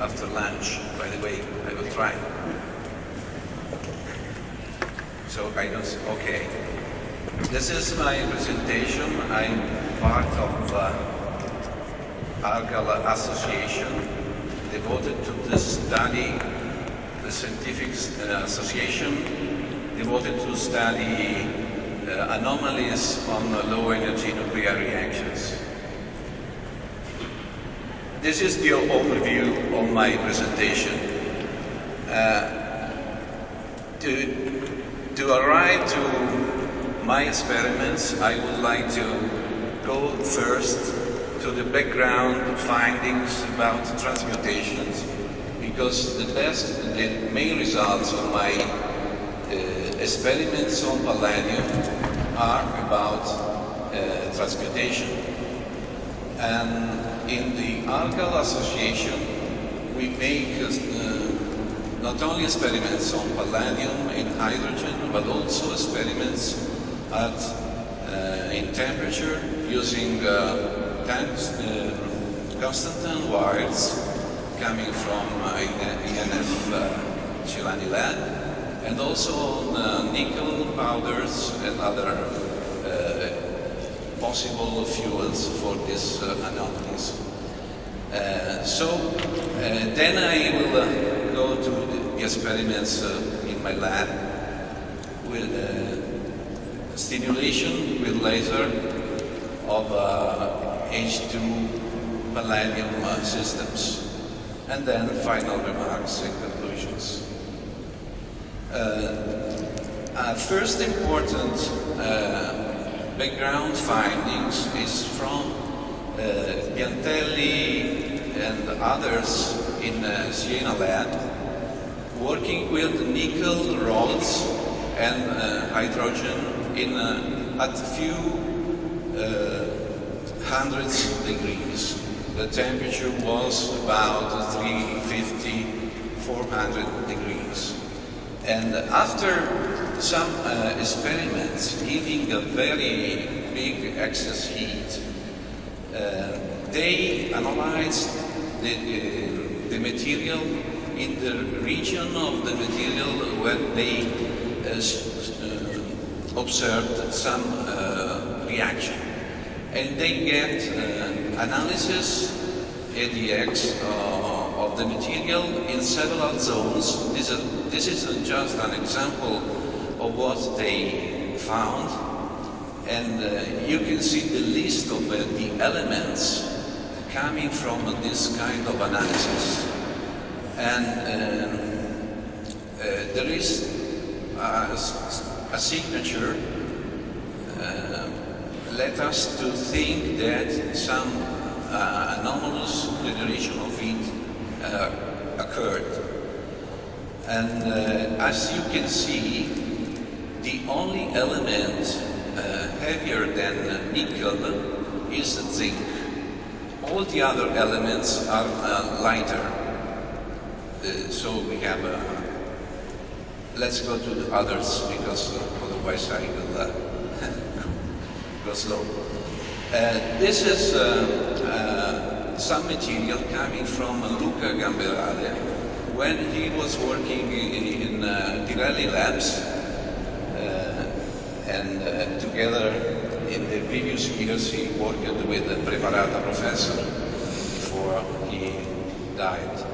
after lunch. By the way, I will try. So I don't, okay. This is my presentation. I'm part of Algal Association devoted to this study, the scientific association devoted to study anomalies on low energy nuclear reactions. This is the overview of my presentation. To arrive to my experiments, I would like to go first to the background findings about transmutations, because the main results of my experiments on palladium are about transmutation. And in the Algal Association, we make not only experiments on palladium and hydrogen, but also experiments in temperature using constant wires coming from INF Celani lab, and also on nickel powders and other possible fuels for these anomalies. Then I will go to the experiments in my lab with stimulation with laser of H2 palladium systems, and then final remarks and conclusions. First important background findings is from Piantelli and others in Siena lab, working with nickel rods and hydrogen at few hundreds degrees. The temperature was about 350, 400 degrees. And after some experiments giving a very big excess heat, they analyzed the material in the region of the material where they observed some reaction. And they get analysis, ADX, of the material in several zones. This is just an example of what they found. And you can see the list of the elements coming from this kind of analysis. And there is a signature led us to think that some anomalous generation of heat occurred. And as you can see, the only element heavier than nickel is zinc. All the other elements are lighter. So we have let's go to the others, because otherwise I will go slow. This is some material coming from Luca Gamberale when he was working in Pirelli labs, and together in the previous years he worked with a Preparata professor before he died.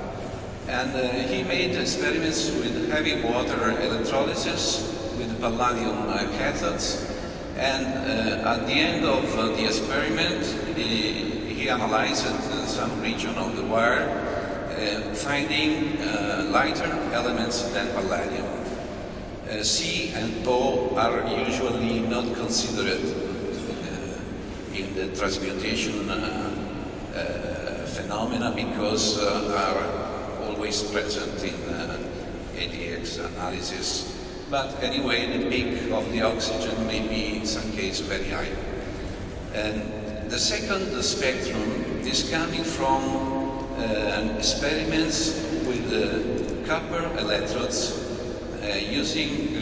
And he made experiments with heavy water electrolysis with palladium cathodes. And at the end of the experiment, he analyzed some region of the wire, finding lighter elements than palladium. C and O are usually not considered in the transmutation phenomena because are always present in ADX analysis. But anyway, the peak of the oxygen may be in some cases very high. And the second spectrum is coming from experiments with copper electrodes using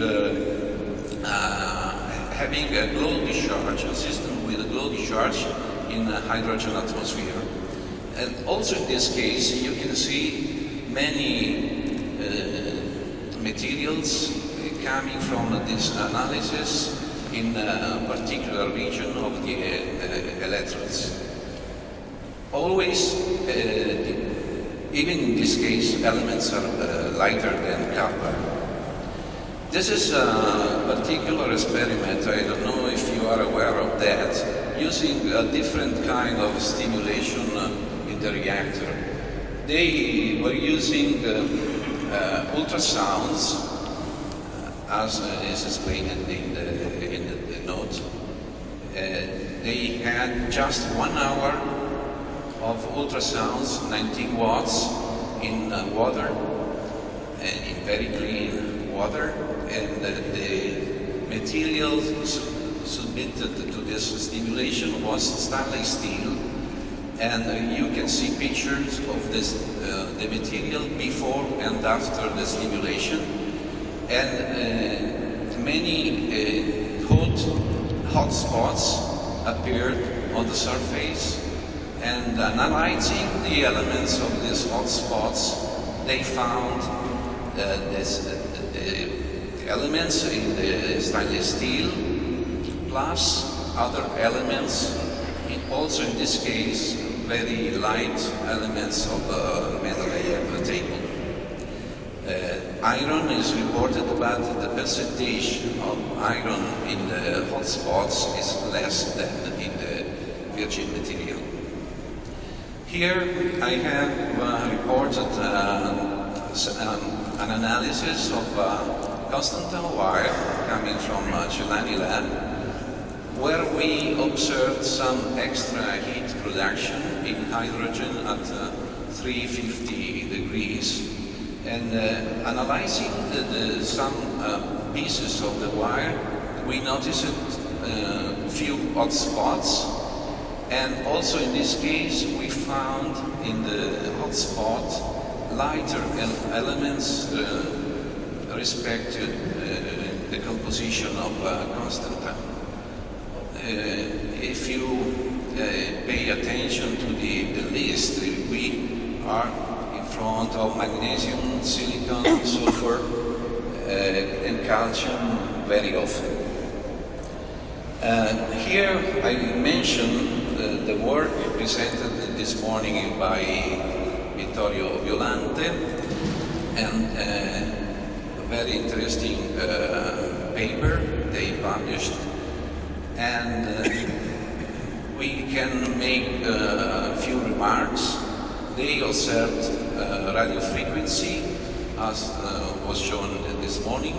having a glow discharge, a system with a glow discharge in a hydrogen atmosphere. And also in this case, you can see many materials coming from this analysis in a particular region of the electrodes. Always, even in this case, elements are lighter than copper. This is a particular experiment, I don't know if you are aware of that, using a different kind of stimulation in the reactor. They were using ultrasounds, as is explained in the note. They had just 1 hour of ultrasounds, 19 watts in water, in very clean water, and the material submitted to this stimulation was stainless steel, and you can see pictures of this, the material before and after the stimulation, and many hot spots appeared on the surface. And analyzing the elements of these hot spots, they found the elements in the stainless steel, plus other elements, also in this case, very light elements of the metal layer of the table. Iron is reported, but the percentage of iron in the hot spots is less than in the virgin material. Here I have reported an analysis of constant wire coming from Celani lab, where we observed some extra heat production in hydrogen at 350 degrees. And analyzing some pieces of the wire, we noticed a few hot spots. And also in this case, we found in the hot spot lighter elements respect to the composition of constant. If you pay attention to the list, we are in front of magnesium, silicon, sulfur, and calcium very often. Here I mentioned the work presented this morning by Vittorio Violante, and a very interesting paper they published, and we can make a few remarks. They observed radio frequency, as was shown this morning,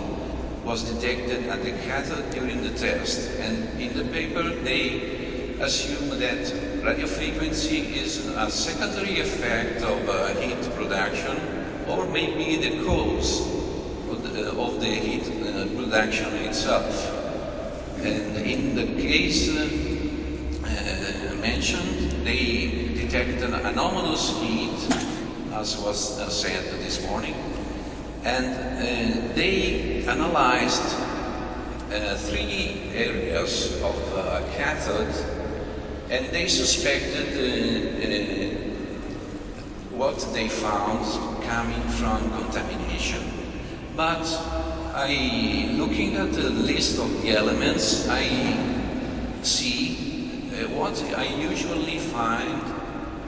was detected at the cathode during the test, and in the paper they assume that radio frequency is a secondary effect of heat production, or maybe the cause of the heat production itself. And in the case mentioned, they detected an anomalous heat, as was said this morning, and they analyzed 3 areas of cathode, and they suspected what they found coming from contamination. But looking at the list of the elements, I see what I usually find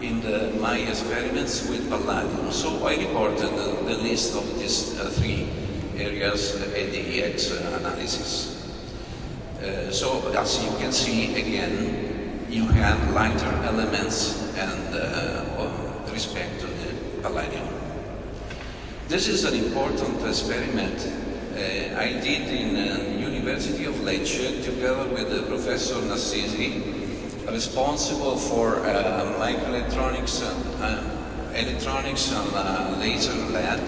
in my experiments with palladium. So I reported the list of these 3 areas at the EX analysis. So as you can see, again, you have lighter elements and respect to the palladium. This is an important experiment I did in the University of Lecce together with Professor Nassisi, responsible for microelectronics, electronics and laser lab,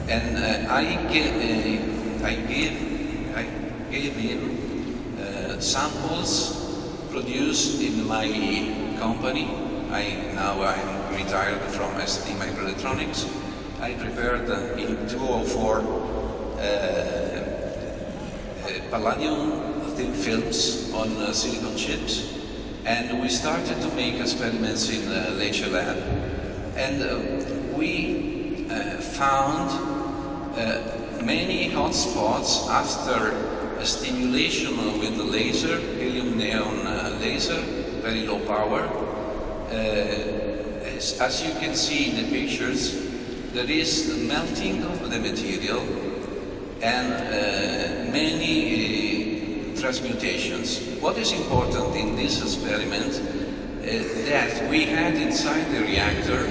and I gave him samples produced in my company. I'm retired from ST Microelectronics. I prepared in 2004 palladium thin films on silicon chips, And we started to make experiments in the Lecce lab. And we found many hotspots after a stimulation with the laser, helium neon laser, very low power. As you can see in the pictures, there is the melting of the material and many transmutations. What is important in this experiment is that we had inside the reactor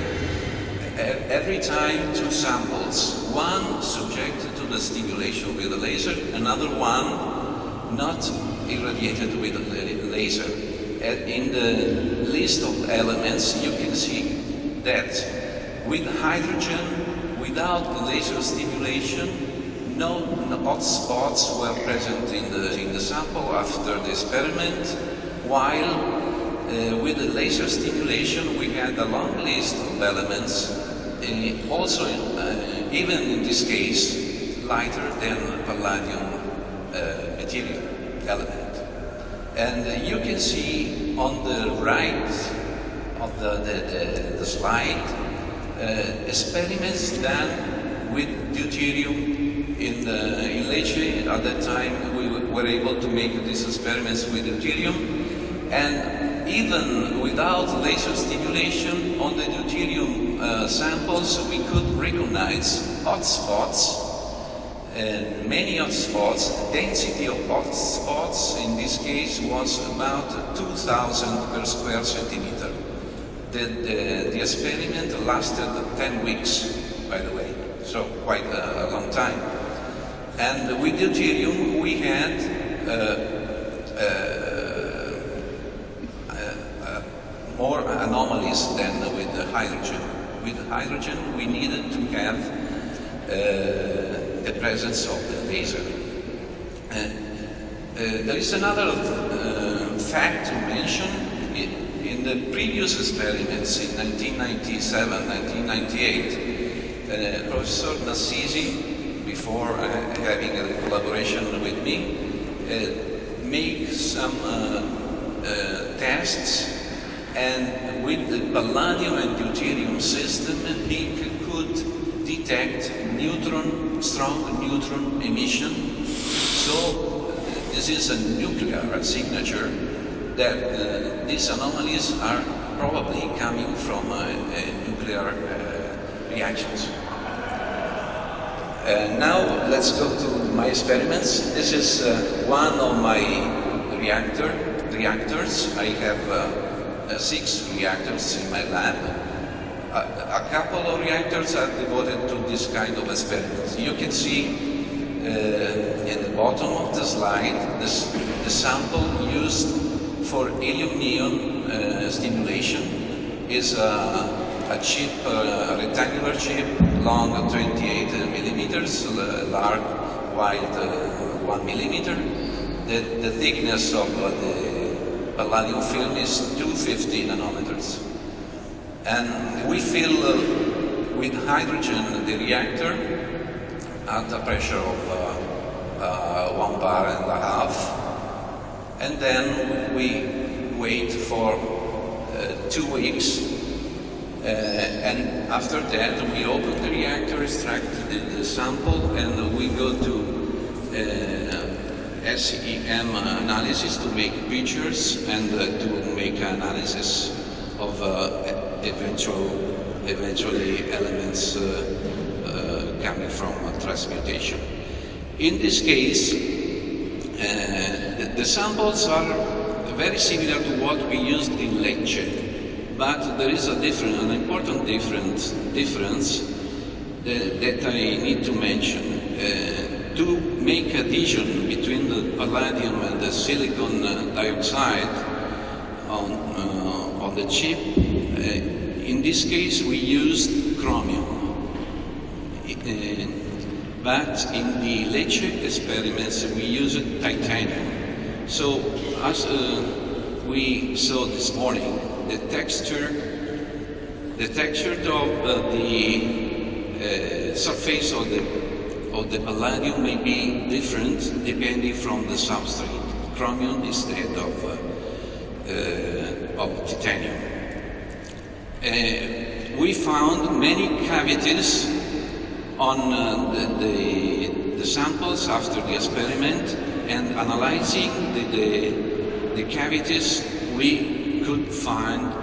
every time two samples, one subjected to the stimulation with the laser, another one not irradiated with the laser. In the list of elements you can see that with hydrogen, without the laser stimulation, no hot spots were present in the sample after the experiment, while with the laser stimulation we had a long list of elements, also even in this case lighter than palladium material element. And you can see on the right of the slide experiments done with deuterium in Lecce. At that time we were able to make these experiments with deuterium, and even without laser stimulation on the deuterium samples we could recognize hot spots, and many hot spots. The density of hot spots in this case was about 2,000 per square centimeter. The experiment lasted 10 weeks, by the way, so quite a long time. And with deuterium we had more anomalies than with the hydrogen. With hydrogen we needed to have the presence of the laser. There is another fact to mention. In the previous experiments in 1997, 1998, Professor Nassisi, before having a collaboration with me, made some tests, and with the palladium and deuterium system he could detect strong neutron emission. So this is a nuclear signature that these anomalies are probably coming from nuclear reactions. Now let's go to my experiments. This is one of my reactors. I have 6 reactors in my lab. A couple of reactors are devoted to this kind of experiments. You can see in the bottom of the slide the sample used for helium neon stimulation is a chip, a rectangular chip, long 28 millimeters, large, wide 1 millimeter. The thickness of the palladium film is 250 nanometers. And we fill with hydrogen the reactor at a pressure of 1 bar and a half. And then we wait for 2 weeks, and after that we open the reactor, extract the sample, and we go to SEM analysis to make pictures and to make analysis of eventually elements coming from transmutation. In this case, the samples are very similar to what we used in Lecce, but there is an important difference that I need to mention. To make adhesion between the palladium and the silicon dioxide on the chip, in this case we used chromium. But in the Lecce experiments we used titanium. So as we saw this morning, the texture of the surface of the palladium may be different depending from the substrate. Chromium instead of of titanium. We found many cavities on the samples after the experiment, and analyzing the cavities, we could find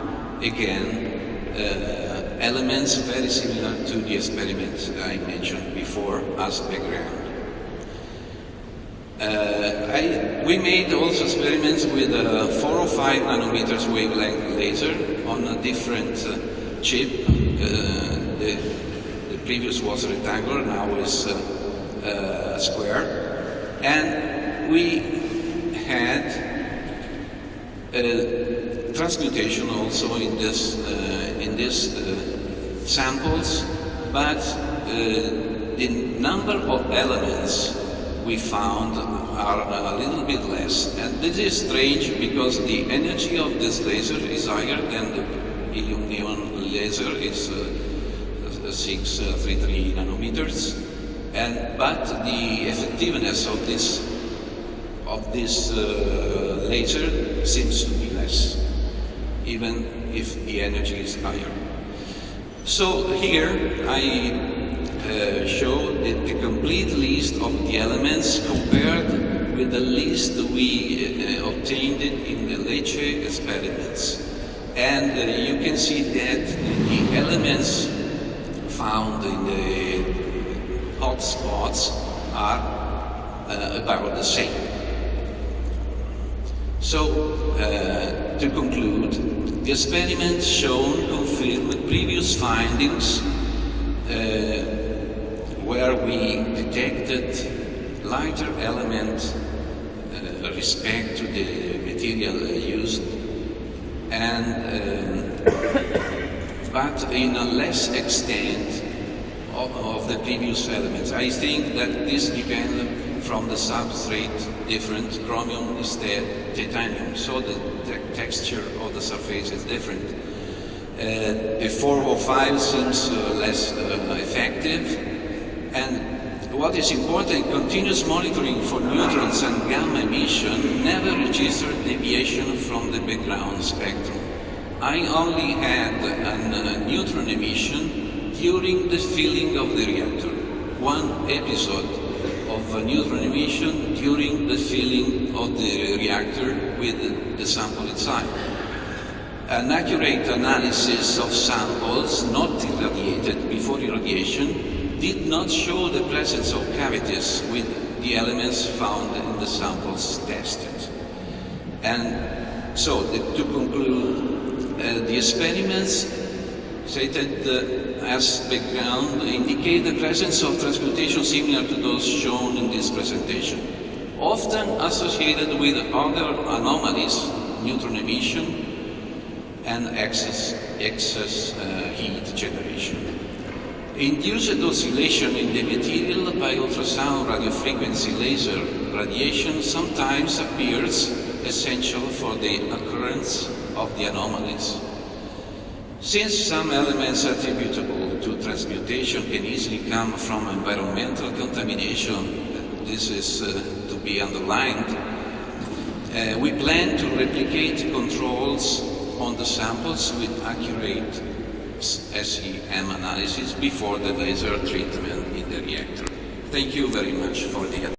again elements very similar to the experiment I mentioned before as background. We made also experiments with 4 or 5 nanometers wavelength laser on a different chip. The previous was rectangular, now is square. And we had transmutation also in these samples, but the number of elements we found are a little bit less. And this is strange because the energy of this laser is higher than the helium neon laser, is 633 nanometers, but the effectiveness of this laser seems to be less, even if the energy is higher. So here I show the complete list of the elements compared with the list we obtained in the Lecce experiments. And you can see that the elements found in the hot spots are about the same. So, to conclude, the experiments shown confirm previous findings where we detected lighter elements respect to the material used, and but in a less extent of the previous elements. I think that this depends from the substrate different. Chromium instead titanium, so the texture of the surface is different. A 4 or 5 seems less effective, and what is important, continuous monitoring for neutrons and gamma emission never registered deviation from the background spectrum. I only had a neutron emission during the filling of the reactor. One episode of a neutron emission during the filling of the reactor with the sample inside. An accurate analysis of samples not irradiated before irradiation did not show the presence of cavities with the elements found in the samples tested. And so, to conclude, the experiments cited as background indicate the presence of transmutation similar to those shown in this presentation, often associated with other anomalies, neutron emission, and excess heat generation. Induced oscillation in the material by ultrasound radiofrequency laser radiation sometimes appears essential for the occurrence of the anomalies. Since some elements attributable to transmutation can easily come from environmental contamination, this is to be underlined, we plan to replicate controls on the samples with accurate SEM analysis before the laser treatment in the reactor. Thank you very much for the attention.